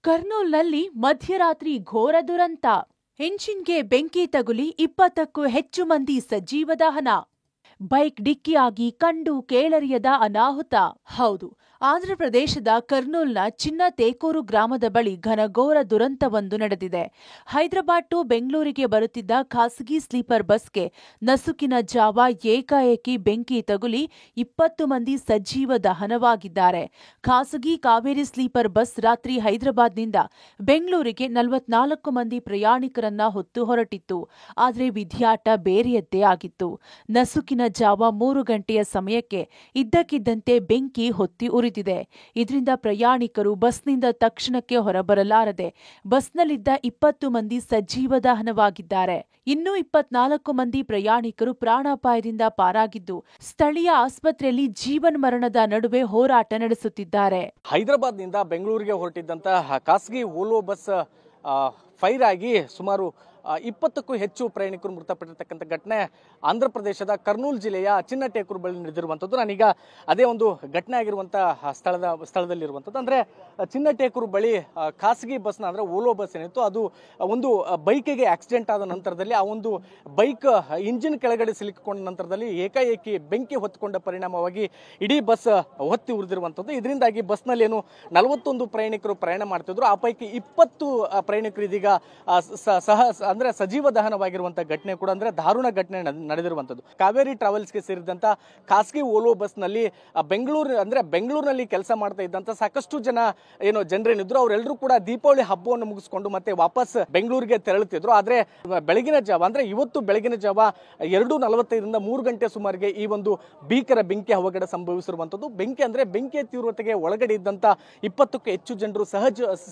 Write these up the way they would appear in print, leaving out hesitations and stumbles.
ಕರ್ನೂಲ್ನಲ್ಲಿ ಮಧ್ಯರಾತ್ರಿ ಘೋರ ದುರಂತ. ಎಂಜಿನ್ಗೆ ಬೆಂಕಿ ತಗುಲಿ 20ಕ್ಕೂ ಹೆಚ್ಚು ಮಂದಿ ಸಜೀವ ದಹನ. ಬೈಕ್ ಡಿಕ್ಕಿಯಾಗಿ ಕಂಡು ಕೇಳರಿಯದ ಅನಾಹುತ. ಹೌದು, ಆಂಧ್ರಪ್ರದೇಶದ ಕರ್ನೂಲ್ನ ಚಿನ್ನತೇಕೂರು ಗ್ರಾಮದ ಬಳಿ ಘನಘೋರ ದುರಂತವೊಂದು ನಡೆದಿದೆ. ಹೈದರಾಬಾದ್ ಟು ಬೆಂಗಳೂರಿಗೆ ಬರುತ್ತಿದ್ದ ಖಾಸಗಿ ಸ್ಲೀಪರ್ ಬಸ್ಗೆ ನಸುಕಿನ ಜಾವ ಏಕಾಏಕಿ ಬೆಂಕಿ ತಗುಲಿ 20 ಮಂದಿ ಸಜೀವ ದಹನವಾಗಿದ್ದಾರೆ. ಖಾಸಗಿ ಕಾವೇರಿ ಸ್ಲೀಪರ್ ಬಸ್ ರಾತ್ರಿ ಹೈದರಾಬಾದ್ನಿಂದ ಬೆಂಗಳೂರಿಗೆ 44 ಮಂದಿ ಪ್ರಯಾಣಿಕರನ್ನ ಹೊತ್ತು ಹೊರಟಿತ್ತು. ಆದರೆ ವಿಧಿಯಾಟ ಬೇರೆಯದ್ದೇ ಆಗಿತ್ತು. ನಸುಕಿನ ಜಾವ 3 ಗಂಟೆಯ ಸಮಯಕ್ಕೆ ಇದ್ದಕ್ಕಿದ್ದಂತೆ ಬೆಂಕಿ ಹೊತ್ತಿ ಉರಿದಿದೆ. ಇದರಿಂದ ಪ್ರಯಾಣಿಕರು ಬಸ್ನಿಂದ ತಕ್ಷಣಕ್ಕೆ ಹೊರಬರಲಾರದೆ ಬಸ್ನಲ್ಲಿದ್ದ 20 ಮಂದಿ ಸಜೀವ ದಹನವಾಗಿದ್ದಾರೆ. ಇನ್ನೂ 24 ಮಂದಿ ಪ್ರಯಾಣಿಕರು ಪ್ರಾಣಾಪಾಯದಿಂದ ಪಾರಾಗಿದ್ದು ಸ್ಥಳೀಯ ಆಸ್ಪತ್ರೆಯಲ್ಲಿ ಜೀವನ್ಮರಣದ ನಡುವೆ ಹೋರಾಟ ನಡೆಸುತ್ತಿದ್ದಾರೆ. ಹೈದರಾಬಾದ್ನಿಂದ ಬೆಂಗಳೂರಿಗೆ ಹೊರಟಿದ್ದಂತಹ ಖಾಸಗಿ ವೋಲ್ವೋ ಬಸ್ ಫೈರ್ ಆಗಿ ಸುಮಾರು 20ಕ್ಕೂ ಹೆಚ್ಚು ಪ್ರಯಾಣಿಕರು ಮೃತಪಟ್ಟಿರ್ತಕ್ಕಂಥ ಘಟನೆ ಆಂಧ್ರಪ್ರದೇಶದ ಕರ್ನೂಲ್ ಜಿಲ್ಲೆಯ ಚಿನ್ನಟೇಕೂರು ಬಳಿ ನಡೆದಿರುವಂಥದ್ದು. ನಾನೀಗ ಅದೇ ಒಂದು ಘಟನೆ ಆಗಿರುವಂತಹ ಸ್ಥಳದಲ್ಲಿರುವಂಥದ್ದು. ಅಂದರೆ ಚಿನ್ನಟೇಕೂರು ಬಳಿ ಖಾಸಗಿ ಬಸ್ನ ಅಂದರೆ ವೋಲ್ವೋ ಬಸ್ ಏನಿತ್ತು ಅದು ಒಂದು ಬೈಕಿಗೆ ಆಕ್ಸಿಡೆಂಟ್ ಆದ ನಂತರದಲ್ಲಿ ಆ ಒಂದು ಬೈಕ್ ಇಂಜಿನ್ ಕೆಳಗಡೆ ಸಿಲುಕಿಕೊಂಡ ನಂತರದಲ್ಲಿ ಏಕಾಏಕಿ ಬೆಂಕಿ ಹೊತ್ತುಕೊಂಡ ಪರಿಣಾಮವಾಗಿ ಇಡೀ ಬಸ್ ಹೊತ್ತಿ ಉರಿದಿರುವಂಥದ್ದು. ಇದರಿಂದಾಗಿ ಬಸ್ನಲ್ಲಿ ಏನು 41 ಪ್ರಯಾಣಿಕರು ಪ್ರಯಾಣ ಮಾಡ್ತಿದ್ರು. ಆ ಪೈಕಿ 20 ಪ್ರಯಾಣಿಕರು ಇದೀಗ ಅಂದ್ರೆ ಸಜೀವ ದಹನವಾಗಿರುವಂತಹ ಘಟನೆ ಕೂಡ ಅಂದ್ರೆ ದಾರುಣ ಘಟನೆ ನಡೆದಿರುವಂತದ್ದು. ಕಾವೇರಿ ಟ್ರಾವೆಲ್ಸ್ಗೆ ಸೇರಿದಂತ ಖಾಸಗಿ ವೋಲ್ವೋ ಬಸ್ ನಲ್ಲಿ ಬೆಂಗಳೂರಿನಲ್ಲಿ ಕೆಲಸ ಮಾಡ್ತಾ ಇದ್ದಂತ ಸಾಕಷ್ಟು ಜನ ಜನರೇನಿದ್ರು ಅವರೆಲ್ಲರೂ ಕೂಡ ದೀಪಾವಳಿ ಹಬ್ಬವನ್ನು ಮುಗಿಸ್ಕೊಂಡು ಮತ್ತೆ ವಾಪಸ್ ಬೆಂಗಳೂರಿಗೆ ತೆರಳುತ್ತಿದ್ರು. ಆದ್ರೆ ಬೆಳಗಿನ ಜಾವ ಅಂದ್ರೆ ಇವತ್ತು ಬೆಳಗಿನ ಜಾವ 2:45ರಿಂದ 3 ಗಂಟೆ ಸುಮಾರಿಗೆ ಈ ಒಂದು ಭೀಕರ ಬೆಂಕಿ ಅವಘಡ ಸಂಭವಿಸಿರುವಂತದ್ದು. ಬೆಂಕಿಯ ತೀವ್ರತೆಗೆ ಒಳಗಡೆ ಇದ್ದಂತ 20ಕ್ಕೂ ಹೆಚ್ಚು ಜನರು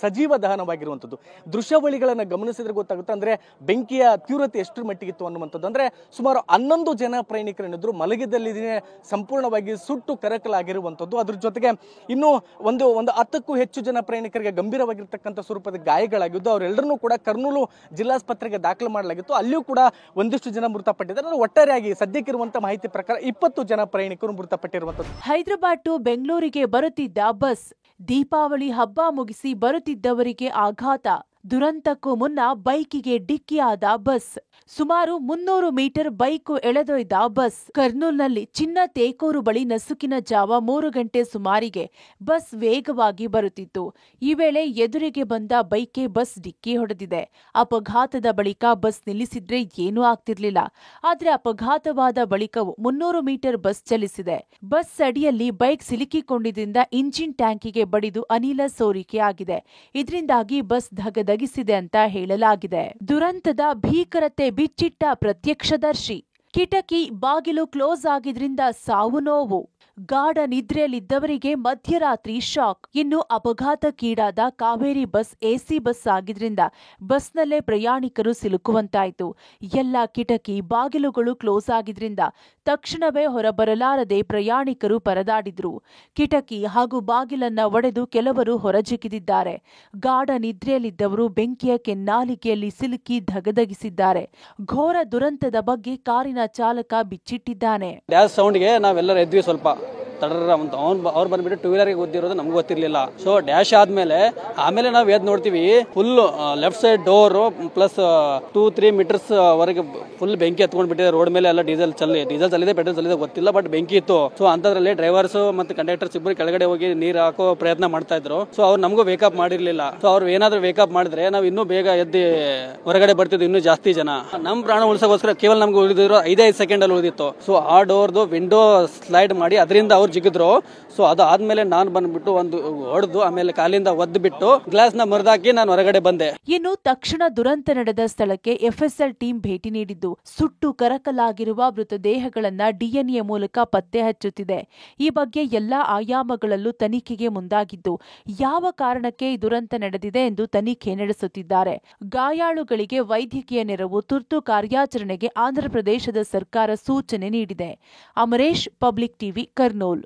ಸಜೀವ ದಹನವಾಗಿರುವಂತದ್ದು. ದೃಶ್ಯಾವಳಿಗಳನ್ನ ಗಮನಿಸಿದ್ರೆ ಗೊತ್ತಾಗುತ್ತೆ ಅಂದ್ರೆ ಬೆಂಕಿಯ ತೀವ್ರತೆ ಎಷ್ಟು ಮಟ್ಟಿಗಿತ್ತು ಅನ್ನುವಂಥದ್ದು. ಅಂದ್ರೆ ಸುಮಾರು 11 ಜನ ಪ್ರಯಾಣಿಕರೇನಿದ್ರು ಮಲಗಿದಲ್ಲಿ ಸಂಪೂರ್ಣವಾಗಿ ಸುಟ್ಟು ಕರಕಲಾಗಿರುವಂಥದ್ದು. ಅದ್ರ ಜೊತೆಗೆ ಇನ್ನು ಒಂದು 10ಕ್ಕೂ ಹೆಚ್ಚು ಜನ ಪ್ರಯಾಣಿಕರಿಗೆ ಗಂಭೀರವಾಗಿರ್ತಕ್ಕಂಥ ಸ್ವರೂಪದ ಗಾಯಗಳಾಗಿದ್ದು ಅವರೆಲ್ಲರನ್ನೂ ಕೂಡ ಕರ್ನೂಲು ಜಿಲ್ಲಾಸ್ಪತ್ರೆಗೆ ದಾಖಲು ಮಾಡಲಾಗಿತ್ತು. ಅಲ್ಲಿಯೂ ಕೂಡ ಒಂದಿಷ್ಟು ಜನ ಮೃತಪಟ್ಟಿದ್ದಾರೆ. ಒಟ್ಟಾರೆಯಾಗಿ ಸದ್ಯಕ್ಕಿರುವಂತಹ ಮಾಹಿತಿ ಪ್ರಕಾರ 20 ಜನ ಪ್ರಯಾಣಿಕರು ಮೃತಪಟ್ಟಿರುವಂಥದ್ದು. ಹೈದರಾಬಾದ್ ಟು ಬೆಂಗಳೂರಿಗೆ ಬರುತ್ತಿದ್ದ ಬಸ್ ದೀಪಾವಳಿ ಹಬ್ಬ ಮುಗಿಸಿ ಬರುತ್ತಿದ್ದವರಿಗೆ ಆಘಾತ. ದುರಂತಕ್ಕೂ ಮುನ್ನ ಬೈಕಿಗೆ ಡಿಕ್ಕಿಯಾದ ಬಸ್. ಸುಮಾರು 300 ಮೀಟರ್ ಬೈಕು ಎಳೆದೊಯ್ದ ಬಸ್. ಕರ್ನೂಲ್ನಲ್ಲಿ ಚಿನ್ನತೇಕೂರು ಬಳಿ ನಸುಕಿನ ಜಾವ 3 ಗಂಟೆ ಸುಮಾರಿಗೆ ಬಸ್ ವೇಗವಾಗಿ ಬರುತ್ತಿತ್ತು. ಈ ವೇಳೆ ಎದುರಿಗೆ ಬಂದ ಬೈಕ್ಗೆ ಬಸ್ ಡಿಕ್ಕಿ ಹೊಡೆದಿದೆ. ಅಪಘಾತದ ಬಳಿಕ ಬಸ್ ನಿಲ್ಲಿಸಿದ್ರೆ ಏನೂ ಆಗ್ತಿರ್ಲಿಲ್ಲ. ಆದ್ರೆ ಅಪಘಾತವಾದ ಬಳಿಕವೂ 300 ಮೀಟರ್ ಬಸ್ ಚಲಿಸಿದೆ. ಬಸ್ ಅಡಿಯಲ್ಲಿ ಬೈಕ್ ಸಿಲುಕಿಕೊಂಡಿದ್ದರಿಂದ ಇಂಜಿನ್ ಟ್ಯಾಂಕಿಗೆ ಬಡಿದು ಅನಿಲ ಸೋರಿಕೆ ಆಗಿದೆ. ಇದರಿಂದಾಗಿ ಬಸ್ ಧಗಧಗಿಸಿದೆ ಅಂತ ಹೇಳಲಾಗಿದೆ. ದುರಂತದ ಭೀಕರತೆ ಬಿಚ್ಚಿಟ್ಟ ಪ್ರತ್ಯಕ್ಷದರ್ಶಿ. ಕಿಟಕಿ ಬಾಗಿಲು ಕ್ಲೋಸ್ ಆಗಿದ್ರಿಂದ ಸಾವು ನೋವು. ಗಾಢ ನಿದ್ರೆಯಲ್ಲಿದ್ದವರಿಗೆ ಮಧ್ಯರಾತ್ರಿ ಶಾಕ್. ಇನ್ನು ಅಪಘಾತಕ್ಕೀಡಾದ ಕಾವೇರಿ ಬಸ್ ಎಸಿ ಬಸ್ ಆಗಿದ್ರಿಂದ ಬಸ್ನಲ್ಲೇ ಪ್ರಯಾಣಿಕರು ಸಿಲುಕುವಂತಾಯಿತು. ಎಲ್ಲ ಕಿಟಕಿ ಬಾಗಿಲುಗಳು ಕ್ಲೋಸ್ ಆಗಿದ್ರಿಂದ ತಕ್ಷಣವೇ ಹೊರಬರಲಾರದೆ ಪ್ರಯಾಣಿಕರು ಪರದಾಡಿದ್ರು. ಕಿಟಕಿ ಹಾಗೂ ಬಾಗಿಲನ್ನ ಒಡೆದು ಕೆಲವರು ಹೊರಜಿಗಿದಿದ್ದಾರೆ. ಗಾಢ ನಿದ್ರೆಯಲ್ಲಿದ್ದವರು ಬೆಂಕಿಯ ಕೆನ್ನಾಲಿಗೆಯಲ್ಲಿ ಸಿಲುಕಿ ಧಗಧಗಿಸಿದ್ದಾರೆ. ಘೋರ ದುರಂತದ ಬಗ್ಗೆ ಕಾರಿನ ಚಾಲಕ ಬಿಚ್ಚಿಟ್ಟಿದ್ದಾನೆ. ಸೌಂಡ್ಗೆ ನಾವೆಲ್ಲರೂ ಎದ್ವಿ. ಸ್ವಲ್ಪ ಅವ್ರು ಬಂದ್ಬಿಟ್ಟು 2 ವೀಲರ್ಗೆ ಗೊತ್ತಿರೋದು ನಮ್ಗೆ ಗೊತ್ತಿರ್ಲಿಲ್ಲ. ಸೊ ಡ್ಯಾಶ್ ಆಮೇಲೆ ನಾವು ಎದ್ದು ನೋಡ್ತೀವಿ full left side door plus 2-3 meters ವರೆಗೆ ಫುಲ್ ಬೆಂಕಿ ಹತ್ಕೊಂಡ್ಬಿಟ್ಟಿದೆ. ರೋಡ್ ಮೇಲೆ ಎಲ್ಲ ಡೀಸೆಲ್ ಚಲ್ಲಿದೆ ಪೆಟ್ರೋಲ್ ಚಲ್ಲಿದೆ ಗೊತ್ತಿಲ್ಲ, ಬಟ್ ಬೆಂಕಿ ಇತ್ತು. ಸೊ ಅಂತದ್ರಲ್ಲಿ ಡ್ರೈವರ್ಸ್ ಮತ್ತೆ ಕಂಡಕ್ಟರ್ಸ್ ಇಬ್ಬರು ಕೆಳಗಡೆ ಹೋಗಿ ನೀರು ಹಾಕೋ ಪ್ರಯತ್ನ ಮಾಡ್ತಾ ಇದ್ರು. ಸೊ ಅವ್ರು ನಮಗೂ ವೇಕಪ್ ಮಾಡಿರ್ಲಿಲ್ಲ. ಸೊ ಅವ್ರು ಏನಾದ್ರು ವೇಕಪ್ ಮಾಡಿದ್ರೆ ನಾವು ಇನ್ನೂ ಬೇಗ ಎದ್ದು ಹೊರಗಡೆ ಬರ್ತಿದ್ವಿ. ಇನ್ನೂ ಜಾಸ್ತಿ ಜನ ನಮ್ಮ ಪ್ರಾಣ ಉಳಿಸೋಗೋಸ್ಕರ ಕೇವಲ ನಮ್ಗೆ ಉಳಿದಿರೋ 5 ಸೆಕೆಂಡ್ ಅಲ್ಲಿ ಉಳಿದಿತ್ತು. ಸೊ ಆ ಡೋರ್ದು ವಿಂಡೋ ಸ್ಲೈಡ್ ಮಾಡಿ ಅದರಿಂದ ಅವ್ರು ಜಿಗಿದ್ರು. ಸೊ ಅದಾದ್ಮೇಲೆ ನಾನು ಬಂದ್ಬಿಟ್ಟು ಒಂದು ಹೊಡೆದು ಆಮೇಲೆ ಕಾಲಿಂದ ಒದ್ದು ಬಿಟ್ಟು ಗ್ಲಾಸ್ ನ ಮುರಿದಾಕಿ ನಾನು ಹೊರಗಡೆ ಬಂದೆ. ಇನ್ನು ತಕ್ಷಣ ದುರಂತ ನಡೆದ ಸ್ಥಳಕ್ಕೆ ಎಫ್ಎಸ್ಎಲ್ ಟೀಮ್ ಭೇಟಿ ನೀಡಿದ್ದು ಸುಟ್ಟು ಕರಕಲಾಗಿರುವ ಮೃತದೇಹಗಳನ್ನ ಡಿಎನ್ಎ ಮೂಲಕ ಪತ್ತೆ ಹಚ್ಚುತ್ತಿದೆ. ಈ ಬಗ್ಗೆ ಎಲ್ಲಾ ಆಯಾಮಗಳಲ್ಲೂ ತನಿಖೆಗೆ ಮುಂದಾಗಿದ್ದು ಯಾವ ಕಾರಣಕ್ಕೆ ಈ ದುರಂತ ನಡೆದಿದೆ ಎಂದು ತನಿಖೆ ನಡೆಸುತ್ತಿದ್ದಾರೆ. ಗಾಯಾಳುಗಳಿಗೆ ವೈದ್ಯಕೀಯ ನೆರವು ತುರ್ತು ಕಾರ್ಯಾಚರಣೆಗೆ ಆಂಧ್ರಪ್ರದೇಶದ ಸರ್ಕಾರ ಸೂಚನೆ ನೀಡಿದೆ. Amaresh, public TV, Kurnool.